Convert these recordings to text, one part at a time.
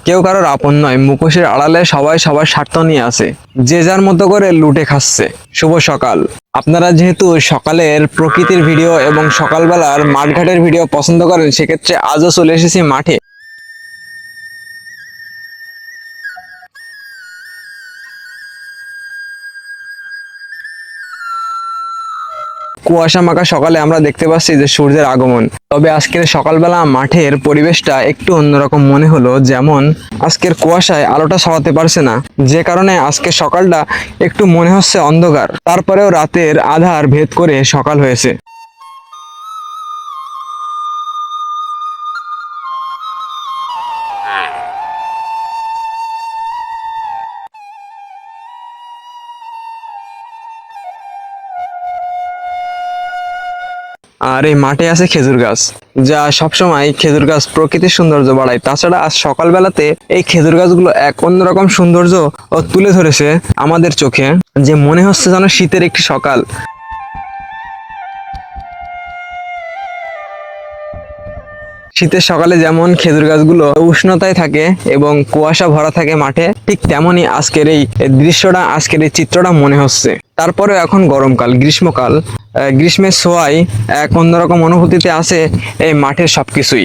কেউ কারোর আপন নয়, মুখোশের আড়ালে সবাই সবার স্বার্থ নিয়ে আছে, যে যার মতো করে লুটে খাচ্ছে। শুভ সকাল। আপনারা যেহেতু সকালের প্রকৃতির ভিডিও এবং সকালবেলার মাঠঘাটের ভিডিও পছন্দ করেন, সেক্ষেত্রে আজও চলে এসেছি মাঠে। কুয়াশা মাখা সকালে আমরা দেখতে পাচ্ছি যে সূর্যের আগমন। তবে আজকের সকালবেলা মাঠের পরিবেশটা একটু অন্যরকম মনে হলো, যেমন আজকের কুয়াশায় আলোটা ছড়াতে পারছে না, যে কারণে আজকের সকালটা একটু মনে হচ্ছে অন্ধকার। তারপরেও রাতের আধার ভেদ করে সকাল হয়েছে। আর এই মাঠে আছে খেজুর গাছ, যা সবসময় খেজুর গাছ প্রকৃতির সৌন্দর্য বাড়ায়। তাছাড়া আজ সকালবেলাতে এই খেজুর গাছগুলো এক অন্যরকম সৌন্দর্য তুলে ধরেছে আমাদের চোখে, যে মনে হচ্ছে যেন শীতের একটি সকাল। শীতের সকালে যেমন খেজুর গাছগুলো উষ্ণতায় থাকে এবং কুয়াশা ভরা থাকে মাঠে, ঠিক তেমনই আজকের এই দৃশ্যটা, আজকের এই চিত্রটা মনে হচ্ছে। তারপরে এখন গরমকাল, গ্রীষ্মকাল, গ্রীষ্মের ছোঁয়ায় এক অন্যরকম অনুভূতিতে আছে এই মাঠের সবকিছুই।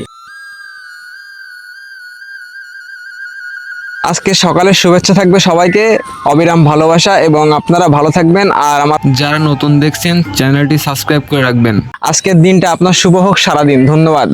আজকে সকালের শুভেচ্ছা থাকবে সবাইকে, অবিরাম ভালোবাসা, এবং আপনারা ভালো থাকবেন। আর আমার যারা নতুন দেখছেন চ্যানেলটি সাবস্ক্রাইব করে রাখবেন। আজকের দিনটা আপনার শুভ হোক, সারাদিন। ধন্যবাদ।